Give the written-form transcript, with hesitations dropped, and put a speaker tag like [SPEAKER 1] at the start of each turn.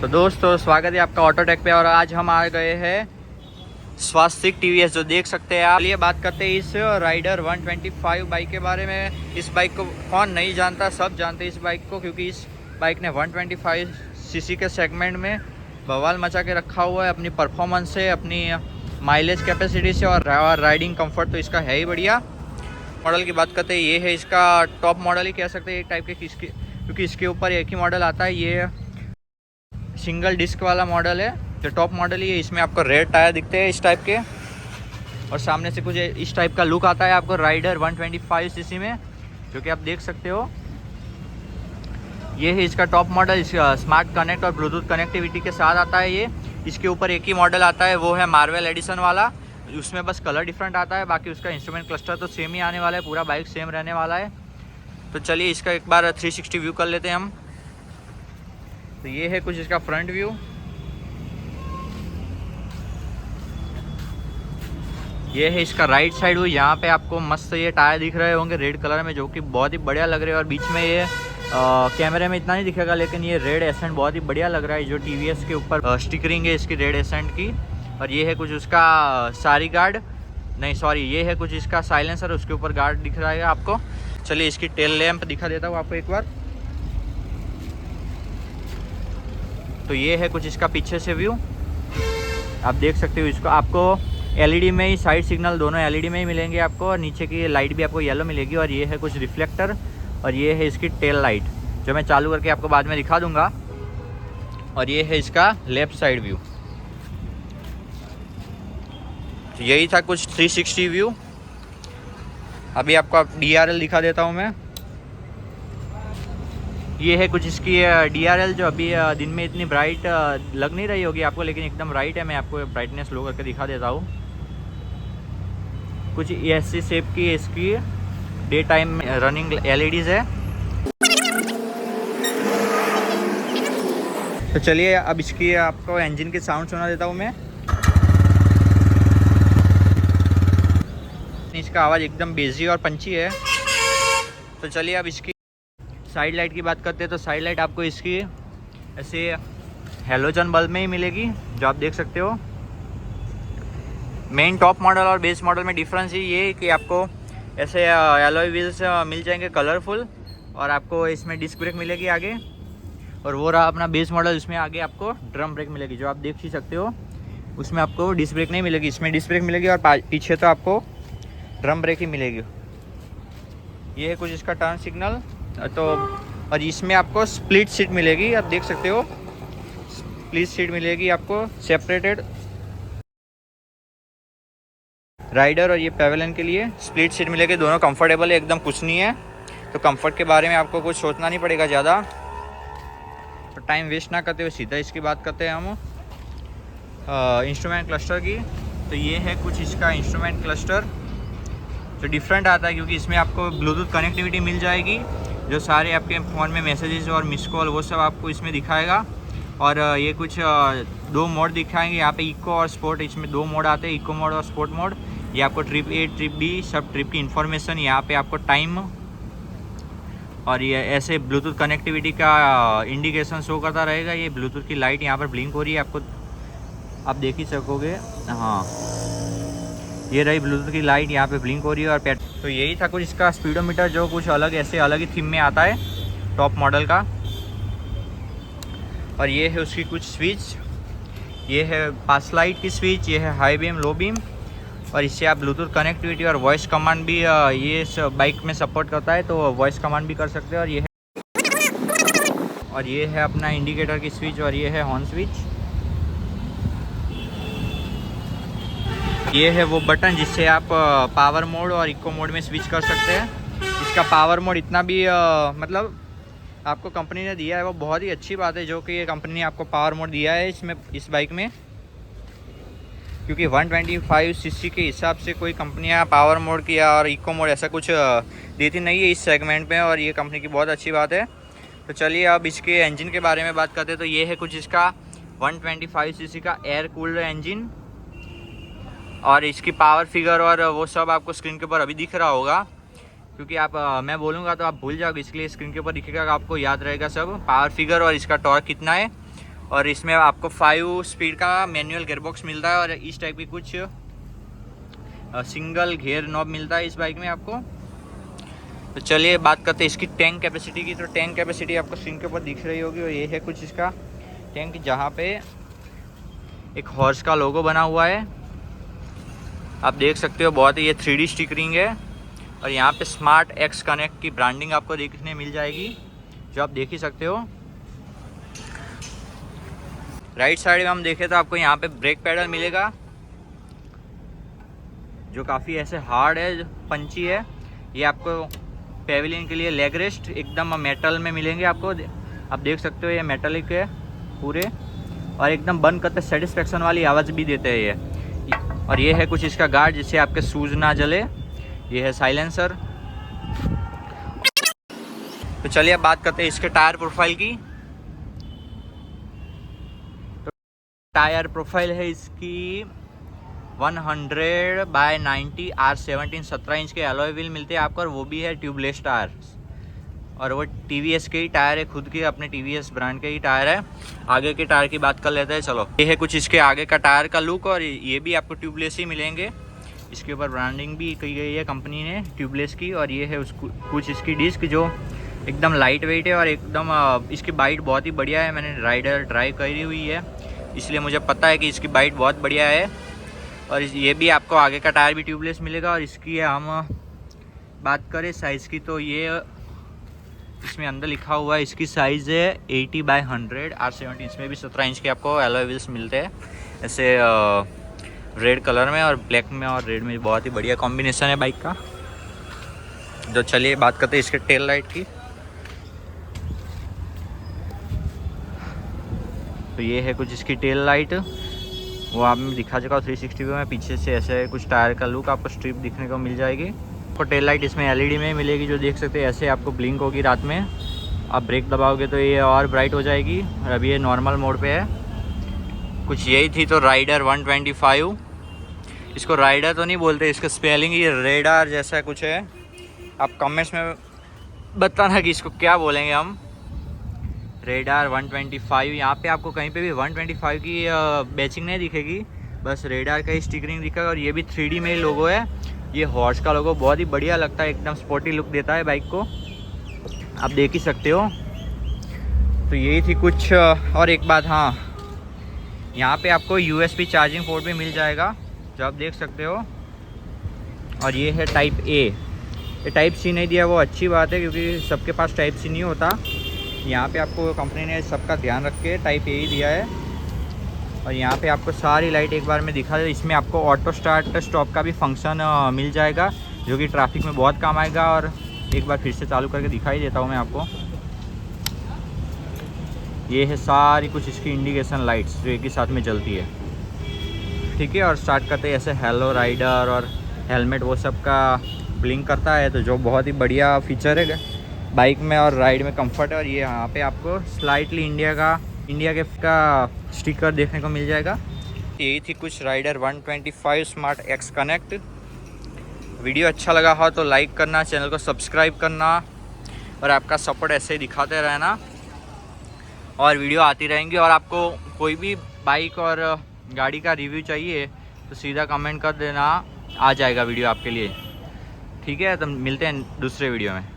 [SPEAKER 1] तो दोस्तों स्वागत है आपका ऑटो टेक पे। और आज हम आ गए हैं स्वास्तिक टीवीएस, जो देख सकते हैं आप। चलिए बात करते हैं इस राइडर 125 बाइक के बारे में। इस बाइक को कौन नहीं जानता, सब जानते हैं इस बाइक को, क्योंकि इस बाइक ने 125 सीसी के सेगमेंट में बवाल मचा के रखा हुआ है अपनी परफॉर्मेंस से, अपनी माइलेज कैपेसिटी से और राइडिंग कंफर्ट तो इसका है ही बढ़िया। मॉडल की बात करते हैं, ये है इसका टॉप मॉडल ही कह सकते हैं एक टाइप के, क्योंकि इसके ऊपर एक ही मॉडल आता है। ये सिंगल डिस्क वाला मॉडल है, जो टॉप मॉडल ही है। इसमें आपको रेड टायर दिखते हैं इस टाइप के, और सामने से कुछ इस टाइप का लुक आता है आपको राइडर 125 सीसी में, जो कि आप देख सकते हो। ये है इसका टॉप मॉडल, स्मार्ट कनेक्ट और ब्लूटूथ कनेक्टिविटी के साथ आता है ये। इसके ऊपर एक ही मॉडल आता है, वो है मार्वल एडिशन वाला। उसमें बस कलर डिफरेंट आता है, बाकी उसका इंस्ट्रूमेंट क्लस्टर तो सेम ही आने वाला है, पूरा बाइक सेम रहने वाला है। तो चलिए इसका एक बार 360 व्यू कर लेते हैं हम। तो ये है कुछ इसका फ्रंट व्यू। ये है इसका राइट साइड व्यू। यहाँ पे आपको मस्त ये टायर दिख रहे होंगे रेड कलर में, जो कि बहुत ही बढ़िया लग रहे हैं। और बीच में ये कैमरे में इतना नहीं दिखेगा, लेकिन ये रेड एसेंट बहुत ही बढ़िया लग रहा है, जो टीवीएस के ऊपर स्टिकरिंग है इसकी रेड एसेंट की। और ये है कुछ उसका सारी गार्ड, नहीं सॉरी, ये है कुछ इसका साइलेंसर, उसके ऊपर गार्ड दिख रहा है आपको। चलिए इसकी टेल लैंप दिखा देता हूँ आपको एक बार। तो ये है कुछ इसका पीछे से व्यू, आप देख सकते हो इसको। आपको एलईडी में ही साइड सिग्नल दोनों एलईडी में ही मिलेंगे आपको, और नीचे की लाइट भी आपको येलो मिलेगी। और ये है कुछ रिफ्लेक्टर, और ये है इसकी टेल लाइट, जो मैं चालू करके आपको बाद में दिखा दूंगा। और ये है इसका लेफ्ट साइड व्यू। तो यही था कुछ 360 व्यू। अभी आपको DRL दिखा देता हूँ मैं। ये है कुछ इसकी DRL, जो अभी दिन में इतनी ब्राइट लग नहीं रही होगी आपको, लेकिन एकदम ब्राइट है। मैं आपको ब्राइटनेस लो करके दिखा देता हूँ। कुछ ऐसी शेप की इसकी डे टाइम रनिंग LEDs है। तो चलिए अब इसकी आपको इंजन की साउंड सुना देता हूँ मैं। इसका आवाज़ एकदम बेजी और पंची है। तो चलिए अब इसकी साइड लाइट की बात करते हैं। तो साइड लाइट आपको इसकी ऐसे हेलोजन बल्ब में ही मिलेगी, जो आप देख सकते हो। मेन टॉप मॉडल और बेस मॉडल में डिफरेंस ये है कि आपको ऐसे एलॉय व्हील्स मिल जाएंगे कलरफुल, और आपको इसमें डिस्क ब्रेक मिलेगी आगे। और वो रहा अपना बेस मॉडल, इसमें आगे आपको ड्रम ब्रेक मिलेगी, जो आप देख ही सकते हो। उसमें आपको डिस्क ब्रेक नहीं मिलेगी, इसमें डिस्क ब्रेक मिलेगी, और पीछे तो आपको ड्रम ब्रेक ही मिलेगी। ये है कुछ इसका टर्न सिग्नल। तो और इसमें आपको स्प्लिट सीट मिलेगी, आप देख सकते हो। स्प्लिट सीट मिलेगी आपको सेपरेटेड, राइडर और ये पैवेलियन के लिए स्प्लिट सीट मिलेगी। दोनों कंफर्टेबल है, एकदम कुछ नहीं है। तो कंफर्ट के बारे में आपको कुछ सोचना नहीं पड़ेगा ज़्यादा। तो टाइम वेस्ट ना करते हुए सीधा इसकी बात करते हैं हम इंस्ट्रूमेंट क्लस्टर की। तो ये है कुछ इसका इंस्ट्रूमेंट क्लस्टर, जो डिफरेंट आता है, क्योंकि इसमें आपको ब्लूटूथ कनेक्टिविटी मिल जाएगी। जो सारे आपके फ़ोन में मैसेजेस और मिस कॉल वो सब आपको इसमें दिखाएगा। और ये कुछ 2 मोड दिखाएंगे यहाँ पे, इको और स्पोर्ट। इसमें 2 मोड आते हैं, इको मोड और स्पोर्ट मोड। ये आपको ट्रिप A ट्रिप B सब ट्रिप की इन्फॉर्मेशन, यहाँ पे आपको टाइम, और ये ऐसे ब्लूटूथ कनेक्टिविटी का इंडिकेशन शो करता रहेगा। ये ब्लूटूथ की लाइट यहाँ पर ब्लिंक हो रही है, आपको आप देख ही सकोगे। हाँ, ये रही ब्लूटूथ की लाइट यहाँ पे ब्लिंक हो रही है। और तो यही था कुछ इसका स्पीडोमीटर, जो कुछ अलग ऐसे अलग ही थीम में आता है टॉप मॉडल का। और ये है उसकी कुछ स्विच, ये है पास लाइट की स्विच, ये है हाई बीम लो बीम। और इससे आप ब्लूटूथ कनेक्टिविटी और वॉइस कमांड भी ये इस बाइक में सपोर्ट करता है, तो वॉइस कमांड भी कर सकते हैं। और ये है अपना इंडिकेटर की स्विच, और ये है हॉर्न स्विच। ये है वो बटन जिससे आप पावर मोड और इको मोड में स्विच कर सकते हैं। इसका पावर मोड इतना भी मतलब आपको कंपनी ने दिया है, वो बहुत ही अच्छी बात है, जो कि ये कंपनी ने आपको पावर मोड दिया है इसमें, इस बाइक में। क्योंकि 125 सीसी के हिसाब से कोई कंपनियां पावर मोड किया और इको मोड ऐसा कुछ देती नहीं है इस सेगमेंट में, और ये कंपनी की बहुत अच्छी बात है। तो चलिए अब इसके इंजन के बारे में बात करते हैं। तो ये है कुछ इसका 125 सीसी का एयर कूल्ड इंजन, और इसकी पावर फिगर और वो सब आपको स्क्रीन के ऊपर अभी दिख रहा होगा, क्योंकि आप मैं बोलूँगा तो आप भूल जाओगे, इसलिए स्क्रीन के ऊपर दिखेगा, आपको याद रहेगा सब पावर फिगर और इसका टॉर्क कितना है। और इसमें आपको 5 स्पीड का मैनुअल गियरबॉक्स मिलता है और इस टाइप की कुछ सिंगल गियर नॉब मिलता है इस बाइक में आपको। तो चलिए बात करते हैं इसकी टैंक कैपेसिटी की। तो टैंक कैपेसिटी आपको स्क्रीन के ऊपर दिख रही होगी और ये है कुछ इसका टैंक, जहाँ पे एक हॉर्स का लोगो बना हुआ है, आप देख सकते हो। बहुत ही ये 3D स्टिकरिंग है और यहाँ पे स्मार्ट एक्स कनेक्ट की ब्रांडिंग आपको देखने मिल जाएगी, जो आप देख ही सकते हो। राइट साइड में हम देखें तो आपको यहाँ पे ब्रेक पैडल मिलेगा, जो काफ़ी ऐसे हार्ड है, पंची है। ये आपको पेविलियन के लिए लेग रेस्ट एकदम मेटल में मिलेंगे आपको। आप देख सकते हो ये मेटलिक है पूरे, और एकदम बंद करते सेटिस्फेक्शन वाली आवाज़ भी देते हैं ये। और ये है कुछ इसका गार्ड, जिससे आपके शूज़ ना जले। ये है साइलेंसर। तो चलिए अब बात करते हैं इसके टायर प्रोफाइल की। तो टायर प्रोफाइल है इसकी 100/90 R17 17 इंच के एलॉय व्हील मिलते हैं आपको, और वो भी है ट्यूबलेस टायर। और वो TVS के ही टायर है, खुद के अपने TVS ब्रांड के ही टायर है। आगे के टायर की बात कर लेते हैं चलो। ये है कुछ इसके आगे का टायर का लुक, और ये भी आपको ट्यूबलेस ही मिलेंगे। इसके ऊपर ब्रांडिंग भी की गई है कंपनी ने ट्यूबलेस की। और ये है उसको कुछ इसकी डिस्क, जो एकदम लाइट वेट है और एकदम इसकी बाइट बहुत ही बढ़िया है। मैंने राइडर ड्राइव करी हुई है, इसलिए मुझे पता है कि इसकी बाइट बहुत बढ़िया है। और ये भी आपको आगे का टायर भी ट्यूबलेस मिलेगा। और इसकी हम बात करें साइज़ की, तो ये इसमें अंदर लिखा हुआ है, इसकी साइज़ है 80/100 R17। इसमें भी 17 इंच के आपको एलॉय व्हील्स मिलते हैं, ऐसे रेड कलर में और ब्लैक में और रेड में। बहुत ही बढ़िया कॉम्बिनेशन है बाइक का। तो चलिए बात करते हैं इसके टेल लाइट की। तो ये है कुछ इसकी टेल लाइट, वो आप मैं दिखा चुका हूँ 360 व्यू में। पीछे से ऐसे कुछ टायर का लुक आपको स्ट्रिप दिखने को मिल जाएगी। आपको टेल लाइट इसमें LED में मिलेगी, जो देख सकते हैं। ऐसे आपको ब्लिंक होगी रात में, आप ब्रेक दबाओगे तो ये और ब्राइट हो जाएगी। और अभी ये नॉर्मल मोड पे है। कुछ यही थी तो राइडर 125। इसको राइडर तो नहीं बोलते, इसका स्पेलिंग ये रेडार जैसा कुछ है। आप कमेंट्स में बताना कि इसको क्या बोलेंगे हम। रेडार 125। यहाँ पे आपको कहीं पे भी 125 की बैचिंग नहीं दिखेगी, बस रेडार का ही स्टिकरिंग दिखेगा। और ये भी 3D में ही लोगो है। ये हॉर्स का लोगो बहुत ही बढ़िया लगता है, एकदम स्पोर्टी लुक देता है बाइक को, आप देख ही सकते हो। तो यही थी कुछ। और एक बात, हाँ, यहाँ पे आपको USB चार्जिंग पोर्ट भी मिल जाएगा, जो आप देख सकते हो। और ये है टाइप A। ये टाइप C नहीं दिया, वो अच्छी बात है, क्योंकि सबके पास टाइप C नहीं होता। यहाँ पे आपको कंपनी ने सबका ध्यान रख के टाइप A ही दिया है। और यहाँ पे आपको सारी लाइट एक बार में दिखा दे। इसमें आपको ऑटो स्टार्ट स्टॉप का भी फंक्शन मिल जाएगा, जो कि ट्रैफिक में बहुत काम आएगा। और एक बार फिर से चालू करके दिखाई देता हूँ मैं आपको। ये है सारी कुछ इसकी इंडिकेशन लाइट्स, जो एक ही साथ में जलती है, ठीक है। और स्टार्ट करते हैं ऐसे हेलो राइडर और हेलमेट, वो सब का ब्लिंक करता है, तो जो बहुत ही बढ़िया फीचर है बाइक में और राइड में कंफर्ट है। और ये यहाँ पे आपको स्लाइटली इंडिया के का स्टिकर देखने को मिल जाएगा। यही थी कुछ rider 125 smart X connect. Video अच्छा लगा हो तो लाइक करना, चैनल को सब्सक्राइब करना, और आपका सपोर्ट ऐसे ही दिखाते रहना। और वीडियो आती रहेंगी। और आपको कोई भी बाइक और गाड़ी का रिव्यू चाहिए तो सीधा कमेंट कर देना, आ जाएगा वीडियो आपके लिए, ठीक है। तो मिलते हैं दूसरे वीडियो में।